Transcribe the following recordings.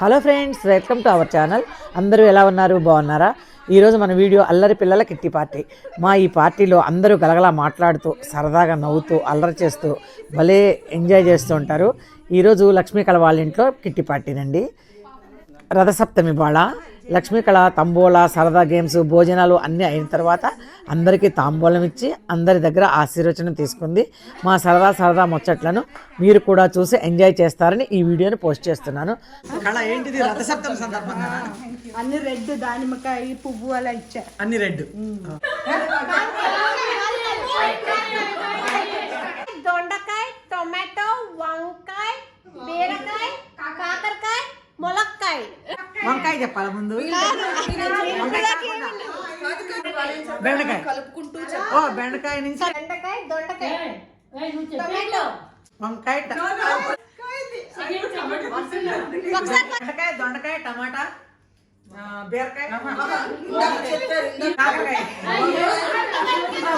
Hello friends, welcome to our channel. అందరూ ఎలా ఉన్నారు? బాగున్నారా? ఈరోజు మన వీడియో అల్లరి పిల్లల కిట్టి పార్టీ. మా ఈ పార్టీలో అందరూ గలగలా మాట్లాడుతూ సరదాగా నవ్వుతూ అల్లరి చేస్తూ భలే ఎంజాయ్ చేస్తూ ఉంటారు. ఈరోజు లక్ష్మీకళ వాళ్ళ ఇంట్లో కిట్టి పార్టీనండి. రథసప్తమి బాళ లక్ష్మీకళ తంబోలా సరదా గేమ్స్ భోజనాలు అన్నీ అయిన తర్వాత అందరికీ తాంబూలం ఇచ్చి అందరి దగ్గర ఆశీర్వచనం తీసుకుంది. మా సరదా ముచ్చట్లను మీరు కూడా చూసి ఎంజాయ్ చేస్తారని ఈ వీడియోని పోస్ట్ చేస్తున్నాను. కళ ఏంటిది? రథసప్తమి సందర్భంగా అన్ని రెడ్, దానిమ్మకాయ, పువ్వు అలా ఇచ్చారు. అన్ని రెడ్. దొండకాయ, టొమాటో, వంకాయ, బీరకాయ, కాకరకాయ, ములక్కాయ. వంకాయ చెప్పాలి ముందు. బెండకాయ కలుపుకుంటూ బెండకాయ నుంచి బెండకాయ, దొండకాయ, టొమాటో, వంకాయ, బెండకాయ, దొండకాయ, టమాటా, బీరకాయ, కాకరకాయ,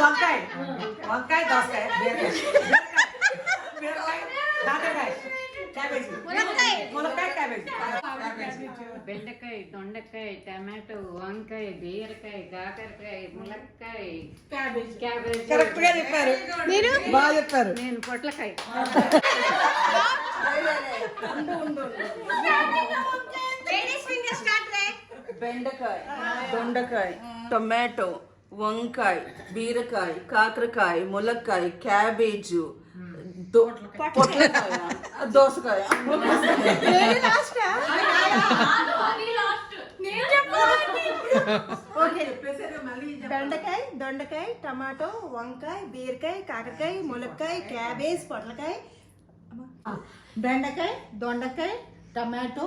వంకాయ, వంకాయ, దోసకాయ, బీరకాయ, కాకరకాయ, క్యాబేజీ, ములక్కాయ, క్యాబేజీ, బెండకాయ, దొండకాయ, టమాటో, వంకాయ, బీరకాయ, కాకరకాయ, ములక్కాయ, క్యాబేజీ. కరెక్ట్ గా చెప్పారు. మీరు బాగా చెప్పారు. నేను పొట్లకాయ. బెండకాయ, దొండకాయ, టొమాటో, వంకాయ, బీరకాయ, కాకరకాయ, ములక్కాయ, క్యాబేజు, పొట్లకాయ, దోసకాయ. బెండకాయ, దొండకాయ, టమాటో, వంకాయ, బీరకాయ, కాకరకాయ, ములక్కాయ, క్యాబేజ్, పొట్లకాయ, బెండకాయ, దొండకాయ, టమాటో,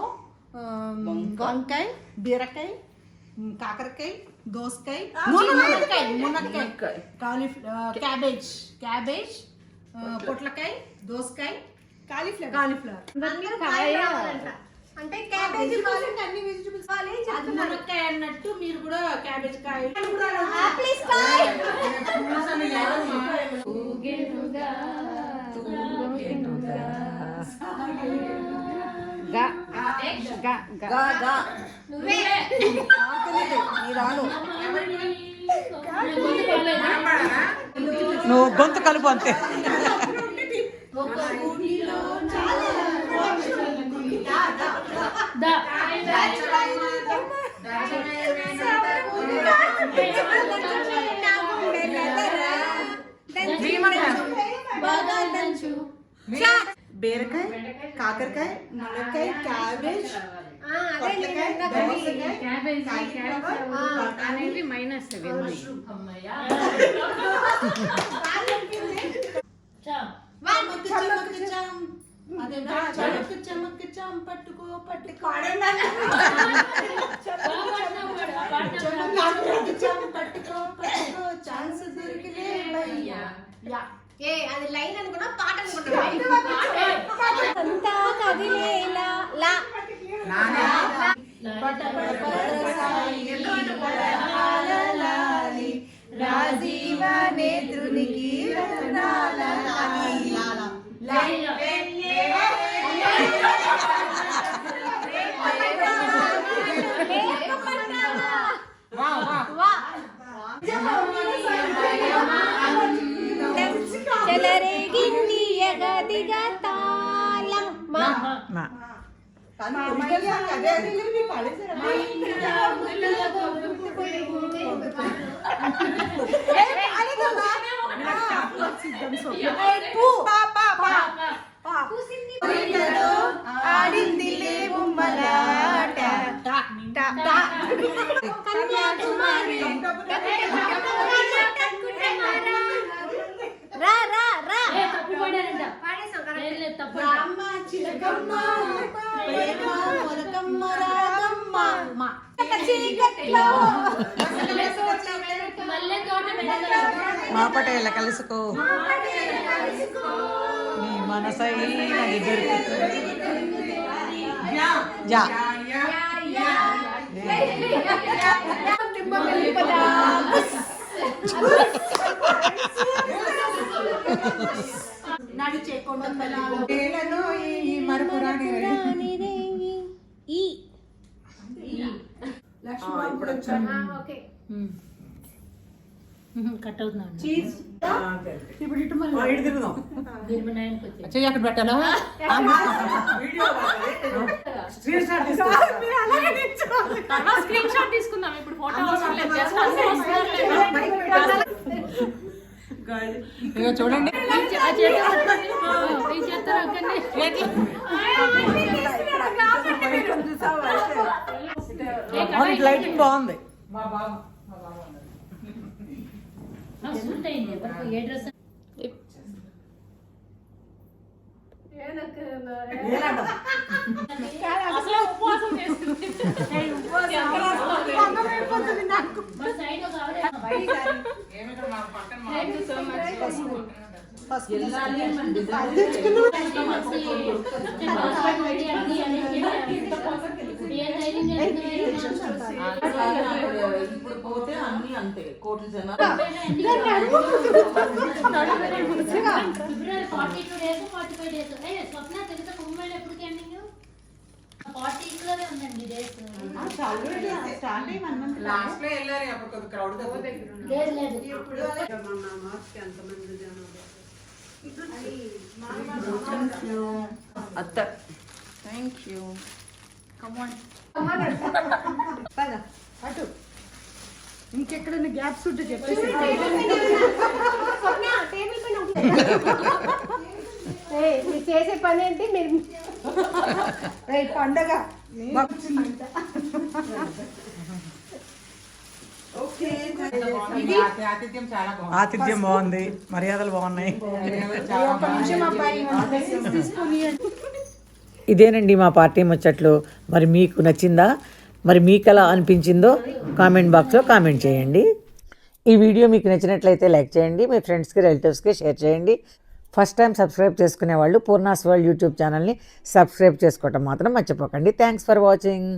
వంకాయ, బీరకాయ, కాకరకాయ, దోసకాయ, మునక్కాయ, క్యాబేజ్, పొట్లకాయ, దోసకాయ, కాలీఫ్లవర్. అంటే క్యాబేజీ అన్ని వెజిటబుల్స్ అది మునక్కాయ అన్నట్టు మీరు కూడా క్యాబేజ్ కాయ, ఆపిల్స్ కాయ. నువ్వు గొంతు కలుపు అంతే. బీరకాయ, కాకరకాయ, మునక్కాయ, క్యాబేజ్, అనేవి మైనస్. చమక్ చం పట్టుకో పట్టుకో పట్టుకో ఛాన్స్ దొరికితే అది లైన్ అనుకున్నా, పాట అనుకున్నా. రాజీవ నేత్రునికి ఆడింది లేవు మలాట కన్యాకుమారి రా రా రా రామ చిలకమ్మ ప్రేమ మొలకమ్మ రాగమ్మ చీకట్లో మా పటేళ్ళ కలుసుకో నీ మనసైనది దొరుకుతుంది. నడిచే కొండ ఈ మరుపురాని ఓకే కట్ అవుతున్నాను చీజ్ ఇప్పుడు ఇటు మళ్ళీ ఇటు తిరుగుదాం మీరు నాయనకి వచ్చి చెయ్యి అక్కడ పెట్టాలా video screen shot screen shot తీసుకుందాం ఇప్పుడు ఫోటో అవసరం లేదు జస్ట్ ఇక చూడండి లైటింగ్ బాగుంది సూట్ అయింది ఎవరికి ఏ డ్రెస్ అసలు ఉపవాసం చేస్తుంది సైడ్ ఒక థ్యాంక్ యూ సో మచ్ ఇప్పుడు పోతే అన్ని అంతే కోట్ల జనాలు ఫిబ్రవరి 42 డేస్ 45 డేస్ స్వప్న తెలుసా కుంభమేళ ఎప్పటికి ఎండింగ్ 42 లోనే ఉందండి డేస్ లాస్ట్ లో వెళ్ళారు అప్పుడు కొద్ది క్రౌడ్ లేదు లేదు అత్త థ్యాంక్ యూ అటు ఇంకెక్కడైనా గ్యాప్స్ ఉంటే చెప్పేసి మీరు చేసే పని ఏంటి మీరు పండగ ఆతిథ్యం బాగుంది మర్యాదలు బాగున్నాయి ఇదేనండి మా పార్టీ ముచ్చట్లు మరి మీకు నచ్చిందా మరి మీకు ఎలా అనిపించిందో కామెంట్ బాక్స్లో కామెంట్ చేయండి ఈ వీడియో మీకు నచ్చినట్లయితే లైక్ చేయండి మీ ఫ్రెండ్స్కి రిలేటివ్స్కి షేర్ చేయండి ఫస్ట్ టైం సబ్స్క్రైబ్ చేసుకునే వాళ్ళు పూర్ణాస్ వరల్డ్ యూట్యూబ్ ఛానల్ని సబ్స్క్రైబ్ చేసుకోవటం మాత్రం మర్చిపోకండి థ్యాంక్స్ ఫర్ వాచింగ్